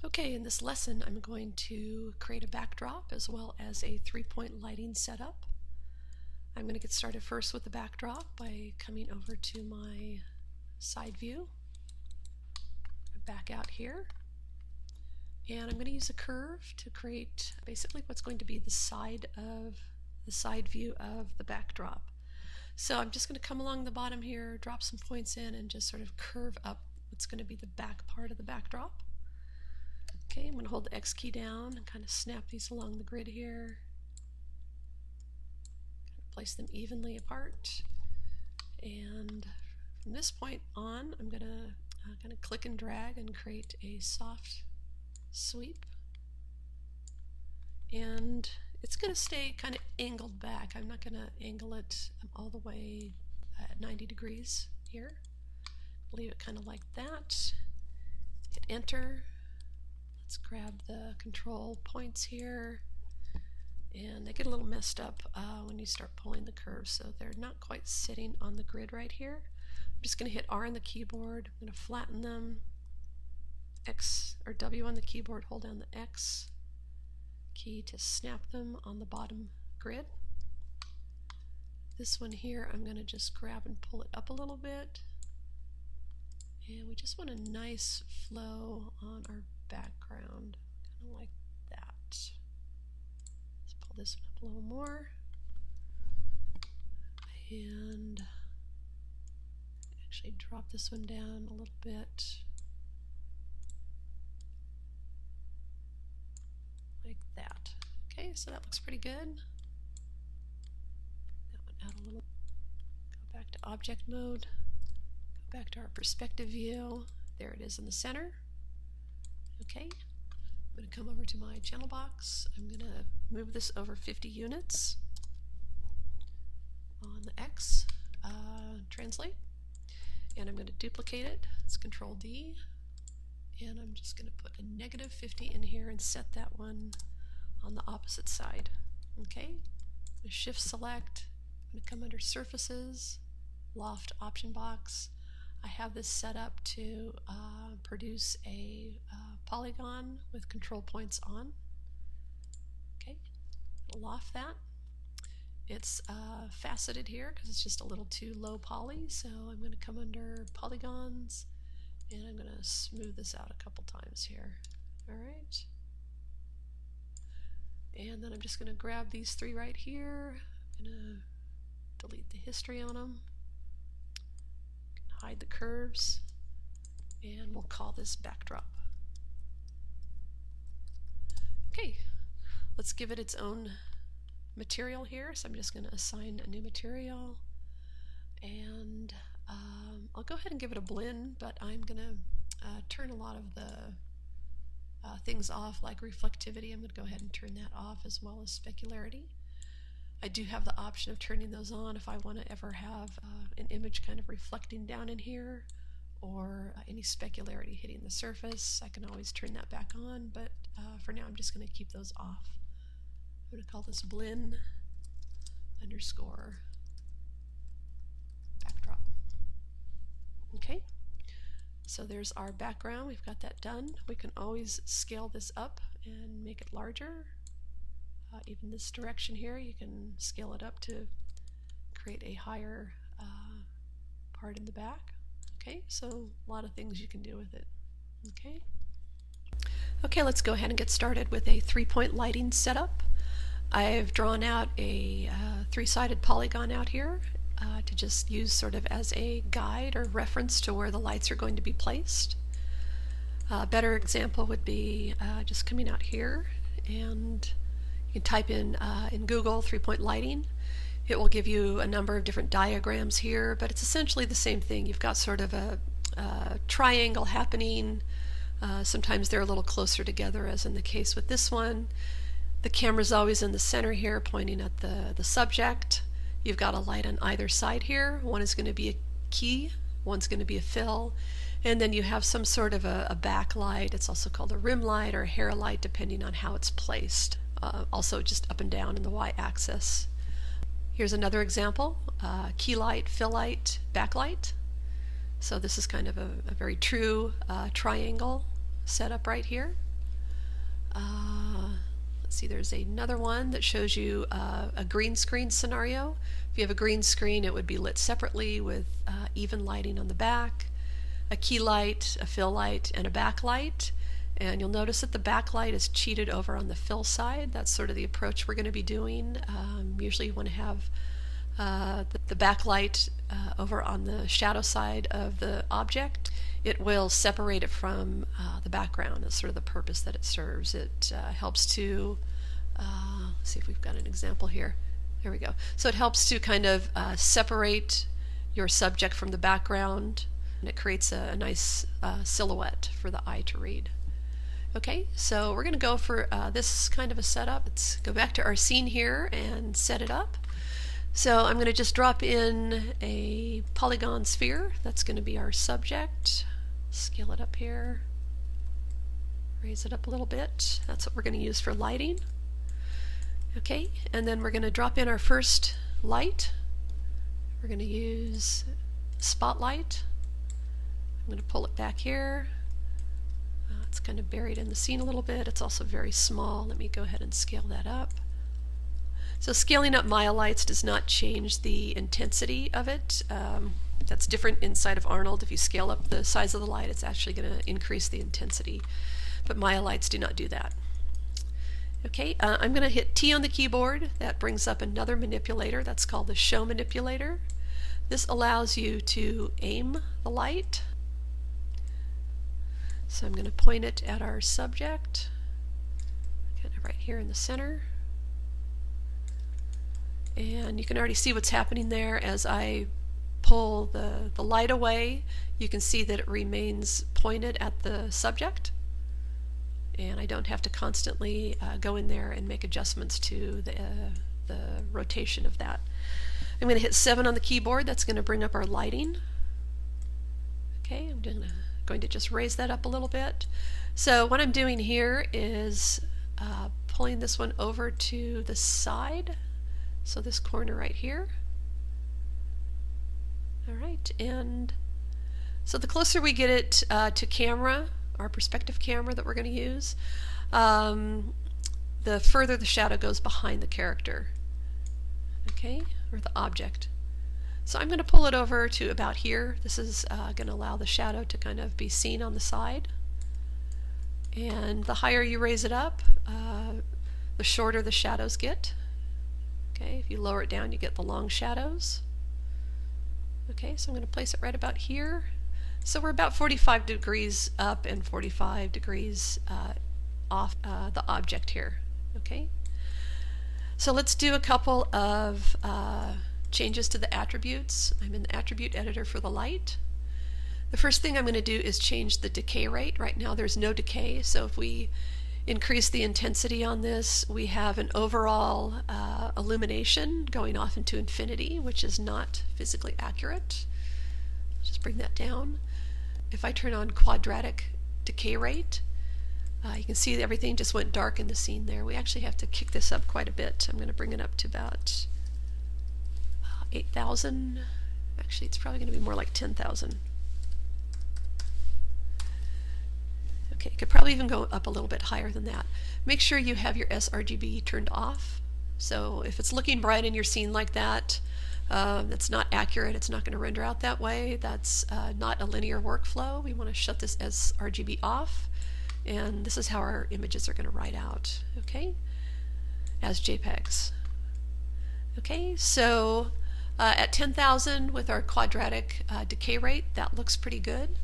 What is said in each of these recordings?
Okay, in this lesson I'm going to create a backdrop as well as a three-point lighting setup. I'm going to get started first with the backdrop by coming over to my side view, back out here, and I'm going to use a curve to create basically what's going to be the side view of the backdrop. So I'm just going to come along the bottom here, drop some points in, and just sort of curve up what's going to be the back part of the backdrop. Okay, I'm going to hold the X key down and kind of snap these along the grid here. Kind of place them evenly apart. And from this point on, I'm going to kind of click and drag and create a soft sweep. And it's going to stay kind of angled back. I'm not going to angle it all the way at 90 degrees here. Leave it kind of like that. Hit enter. Let's grab the control points here, and they get a little messed up when you start pulling the curves, so they're not quite sitting on the grid right here. I'm just going to hit R on the keyboard. I'm going to flatten them. X or W on the keyboard, hold down the X key to snap them on the bottom grid. This one here I'm going to just grab and pull it up a little bit, and we just want a nice flow on our background, kind of like that. Let's pull this one up a little more, and actually drop this one down a little bit, like that. Okay, so that looks pretty good. That one out a little. Go back to object mode, go back to our perspective view. There it is in the center. Okay, I'm going to come over to my channel box. I'm going to move this over 50 units on the X, translate, and I'm going to duplicate it. It's Control D, and I'm just going to put a negative 50 in here and set that one on the opposite side. Okay, I'm going to shift select. I'm going to come under surfaces, loft option box. I have this set up to produce a polygon with control points on. Okay, loft that. It's faceted here because it's just a little too low poly, so I'm going to come under polygons and I'm going to smooth this out a couple times here. Alright, and then I'm just going to grab these three right here. I'm going to delete the history on them. Hide the curves, and we'll call this backdrop. Okay, let's give it its own material here. So I'm just going to assign a new material, and I'll go ahead and give it a blend, but I'm going to turn a lot of the things off, like reflectivity. I'm going to go ahead and turn that off, as well as specularity. I do have the option of turning those on if I want to ever have an image kind of reflecting down in here, or any specularity hitting the surface. I can always turn that back on, but for now I'm just going to keep those off. I'm going to call this blend underscore backdrop. Okay, so there's our background. We've got that done. We can always scale this up and make it larger. Even this direction here, you can scale it up to create a higher part in the back. Okay, so a lot of things you can do with it. Okay. Okay, let's go ahead and get started with a three-point lighting setup. I've drawn out a three-sided polygon out here to just use sort of as a guide or reference to where the lights are going to be placed. A better example would be just coming out here, and you can type in Google three-point lighting. It will give you a number of different diagrams here, but it's essentially the same thing. You've got sort of a triangle happening. Sometimes they're a little closer together, as in the case with this one. The camera's always in the center here, pointing at the subject. You've got a light on either side here. One is going to be a key, one's going to be a fill, and then you have some sort of a backlight. It's also called a rim light or a hair light, depending on how it's placed. Also just up and down in the y-axis. Here's another example, key light, fill light, backlight. So this is kind of a very true triangle setup right here. Let's see, there's another one that shows you a green screen scenario. If you have a green screen, it would be lit separately with even lighting on the back, a key light, a fill light, and a backlight. And you'll notice that the backlight is cheated over on the fill side. That's sort of the approach we're going to be doing. Usually you want to have the backlight over on the shadow side of the object. It will separate it from the background. That's sort of the purpose that it serves. It helps to, let's see if we've got an example here. There we go. So it helps to kind of separate your subject from the background, and it creates a nice silhouette for the eye to read. Okay, so we're going to go for this kind of a setup. Let's go back to our scene here and set it up. So I'm going to just drop in a polygon sphere. That's going to be our subject. Scale it up here. Raise it up a little bit. That's what we're going to use for lighting. Okay, and then we're going to drop in our first light. We're going to use spotlight. I'm going to pull it back here. It's kind of buried in the scene a little bit. It's also very small. Let me go ahead and scale that up. So scaling up Maya lights does not change the intensity of it. That's different inside of Arnold. If you scale up the size of the light, it's actually going to increase the intensity. But Maya lights do not do that. Okay, I'm going to hit T on the keyboard. That brings up another manipulator. That's called the Show manipulator. This allows you to aim the light. So I'm going to point it at our subject, kind of right here in the center. And you can already see what's happening there. As I pull the light away, you can see that it remains pointed at the subject. And I don't have to constantly go in there and make adjustments to the rotation of that. I'm going to hit 7 on the keyboard. That's going to bring up our lighting. Okay, I'm going to just raise that up a little bit. So what I'm doing here is pulling this one over to the side. So this corner right here. Alright, and so the closer we get it to camera, our perspective camera that we're going to use, the further the shadow goes behind the character, okay, or the object. So I'm going to pull it over to about here. This is going to allow the shadow to kind of be seen on the side. And the higher you raise it up, the shorter the shadows get. Okay, if you lower it down, you get the long shadows. Okay, so I'm going to place it right about here. So we're about 45 degrees up and 45 degrees off the object here. Okay, so let's do a couple of changes to the attributes. I'm in the attribute editor for the light. The first thing I'm going to do is change the decay rate. Right now there's no decay, so if we increase the intensity on this, we have an overall illumination going off into infinity, which is not physically accurate. Just bring that down. If I turn on quadratic decay rate, you can see that everything just went dark in the scene there. We actually have to kick this up quite a bit. I'm going to bring it up to about 8,000. Actually, it's probably going to be more like 10,000. Okay, it could probably even go up a little bit higher than that. Make sure you have your sRGB turned off. So if it's looking bright in your scene like that, that's not accurate. It's not going to render out that way. That's not a linear workflow. We want to shut this sRGB off, and this is how our images are going to write out, okay, as JPEGs. Okay, so at 10,000 with our quadratic decay rate, that looks pretty good.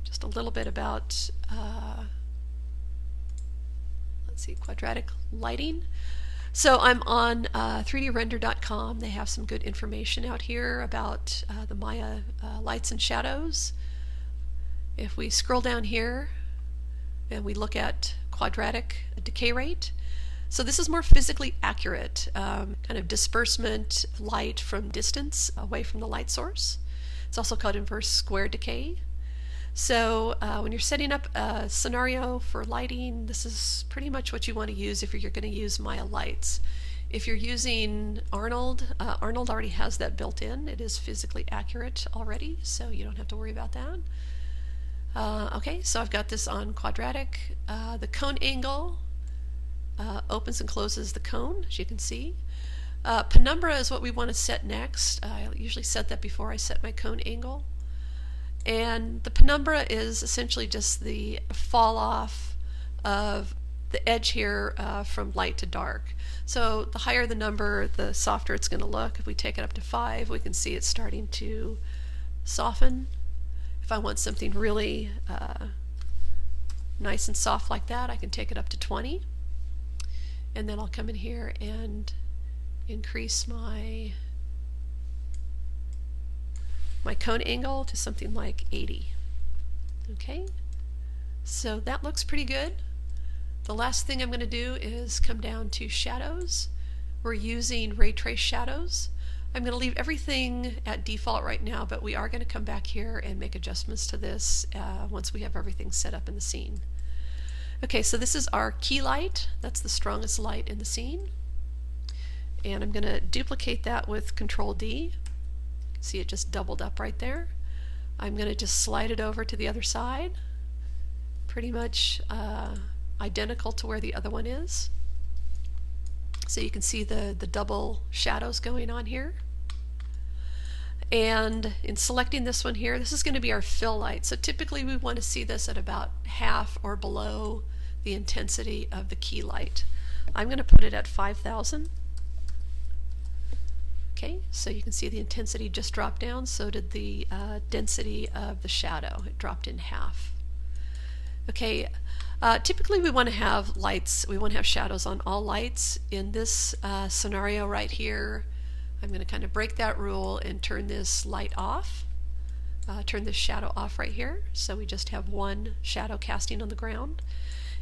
Just a little bit about, let's see, quadratic lighting. So I'm on 3drender.com. They have some good information out here about the Maya lights and shadows. If we scroll down here and we look at quadratic decay rate, so this is more physically accurate, kind of disbursement of light from distance away from the light source. It's also called inverse square decay. So when you're setting up a scenario for lighting, this is pretty much what you want to use if you're going to use Maya lights. If you're using Arnold, Arnold already has that built in. It is physically accurate already, so you don't have to worry about that. Okay, so I've got this on quadratic. The cone angle opens and closes the cone, as you can see. Penumbra is what we want to set next. I usually set that before I set my cone angle. And the penumbra is essentially just the fall off of the edge here from light to dark. So the higher the number, the softer it's going to look. If we take it up to 5, we can see it's starting to soften. If I want something really nice and soft like that, I can take it up to 20. And then I'll come in here and increase my cone angle to something like 80. Okay, so that looks pretty good. The last thing I'm going to do is come down to shadows. We're using ray trace shadows. I'm going to leave everything at default right now, but we are going to come back here and make adjustments to this once we have everything set up in the scene. Okay, so this is our key light. That's the strongest light in the scene. And I'm going to duplicate that with Control D. See, it just doubled up right there. I'm going to just slide it over to the other side, pretty much identical to where the other one is. So you can see the double shadows going on here. And in selecting this one here, this is going to be our fill light. So typically we want to see this at about half or below the intensity of the key light. I'm going to put it at 5,000. Okay, so you can see the intensity just dropped down, so did the density of the shadow. It dropped in half. Okay, typically we want to have lights, we want to have shadows on all lights. In this scenario right here, I'm going to kind of break that rule and turn this light off, turn this shadow off right here, so we just have one shadow casting on the ground.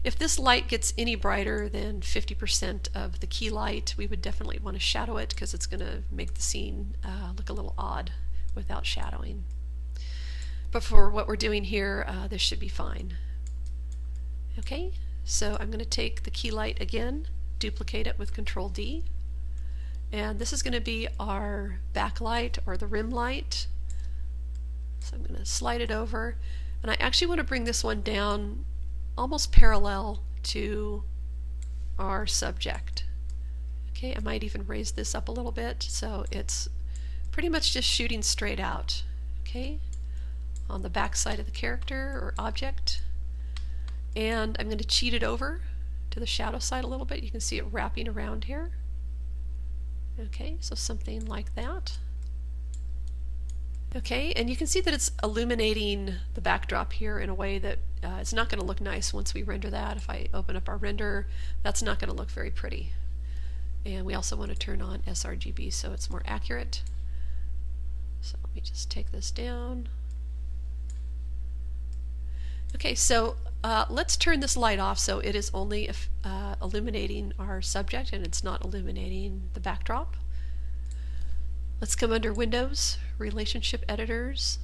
If this light gets any brighter than 50% of the key light, we would definitely want to shadow it because it's going to make the scene look a little odd without shadowing. But for what we're doing here, this should be fine. Okay, so I'm going to take the key light again, duplicate it with Control D, and this is going to be our backlight or the rim light. So I'm going to slide it over, and I actually want to bring this one down almost parallel to our subject. Okay, I might even raise this up a little bit so it's pretty much just shooting straight out. Okay, on the back side of the character or object. And I'm going to cheat it over to the shadow side a little bit. You can see it wrapping around here. Okay, so something like that. Okay, and you can see that it's illuminating the backdrop here in a way that it's not going to look nice once we render that. If I open up our render, that's not going to look very pretty. And we also want to turn on sRGB so it's more accurate. So let me just take this down. Okay, so let's turn this light off so it is only illuminating our subject and it's not illuminating the backdrop. Let's come under Windows, Relationship Editors,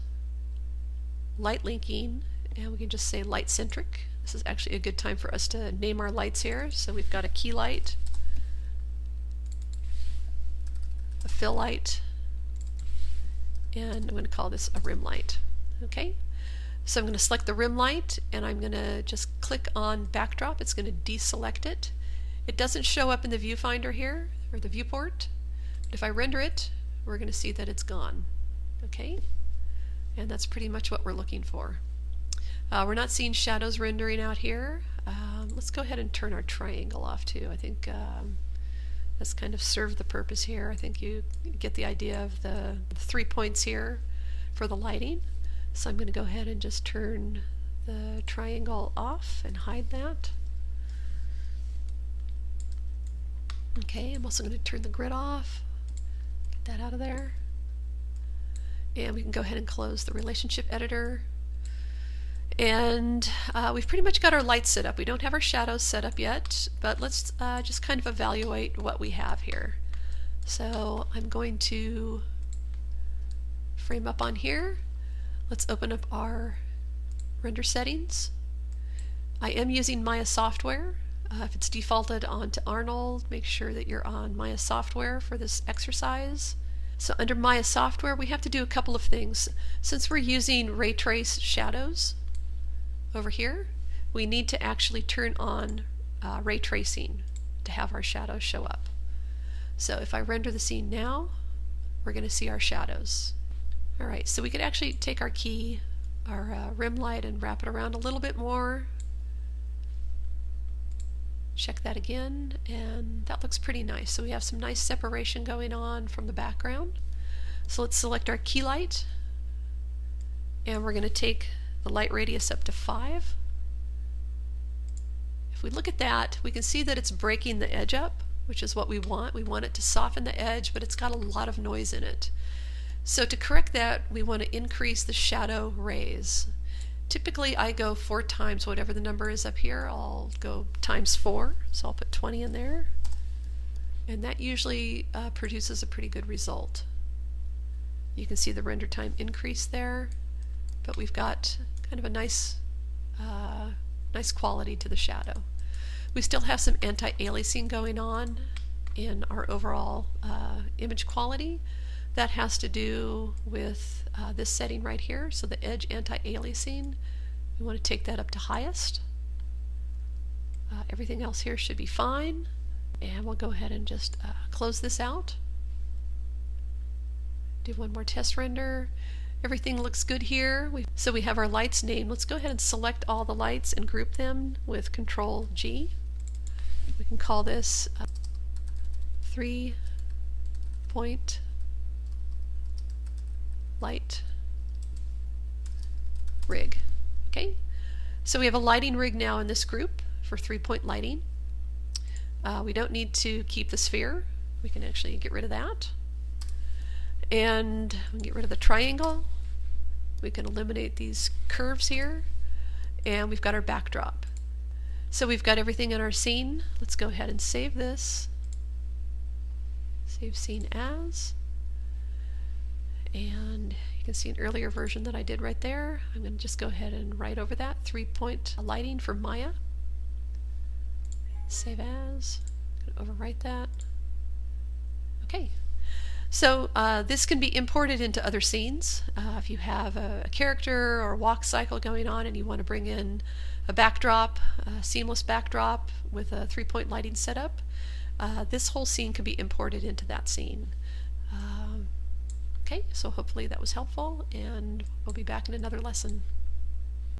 Light Linking, and we can just say Light Centric. This is actually a good time for us to name our lights here. So we've got a key light, a fill light, and I'm going to call this a rim light. Okay, so I'm going to select the rim light and I'm going to just click on backdrop. It's going to deselect it. It doesn't show up in the viewfinder here, or the viewport, but if I render it, we're going to see that it's gone. Okay, and that's pretty much what we're looking for. We're not seeing shadows rendering out here. Let's go ahead and turn our triangle off too. I think that's kind of served the purpose here. I think you get the idea of the 3 points here for the lighting. So I'm going to go ahead and just turn the triangle off and hide that. Okay, I'm also going to turn the grid off. Get that out of there. And we can go ahead and close the relationship editor. And we've pretty much got our lights set up. We don't have our shadows set up yet, but let's just kind of evaluate what we have here. So I'm going to frame up on here. Let's open up our render settings. I am using Maya software. If it's defaulted onto Arnold, make sure that you're on Maya software for this exercise. So under Maya software, we have to do a couple of things. Since we're using ray trace shadows, over here, we need to actually turn on ray tracing to have our shadows show up. So if I render the scene now, we're going to see our shadows. Alright, so we could actually take our key, our rim light, and wrap it around a little bit more. Check that again, and that looks pretty nice. So we have some nice separation going on from the background. So let's select our key light, and we're going to take the light radius up to 5. If we look at that, we can see that it's breaking the edge up, which is what we want. We want it to soften the edge, but it's got a lot of noise in it. So to correct that, we want to increase the shadow rays. Typically I go 4 times whatever the number is up here. I'll go times 4, so I'll put 20 in there, and that usually produces a pretty good result. You can see the render time increase there, but we've got kind of a nice quality to the shadow. We still have some anti-aliasing going on in our overall image quality. That has to do with this setting right here, so the edge anti-aliasing, we want to take that up to highest. Everything else here should be fine, and we'll go ahead and just close this out. Do one more test render. Everything looks good here. So we have our lights named. Let's go ahead and select all the lights and group them with Control G. We can call this 3-point light rig. Okay, so we have a lighting rig now in this group for 3-point lighting. We don't need to keep the sphere. We can actually get rid of that. And we can get rid of the triangle. We can eliminate these curves here, and we've got our backdrop. So we've got everything in our scene. Let's go ahead and save this. Save scene as. And you can see an earlier version that I did right there. I'm going to just go ahead and write over that 3-point lighting for Maya. Save as. I'm going to overwrite that. Okay. So this can be imported into other scenes. If you have a character or a walk cycle going on and you want to bring in a backdrop, a seamless backdrop with a 3-point lighting setup, this whole scene can be imported into that scene. Okay, so hopefully that was helpful, and we'll be back in another lesson.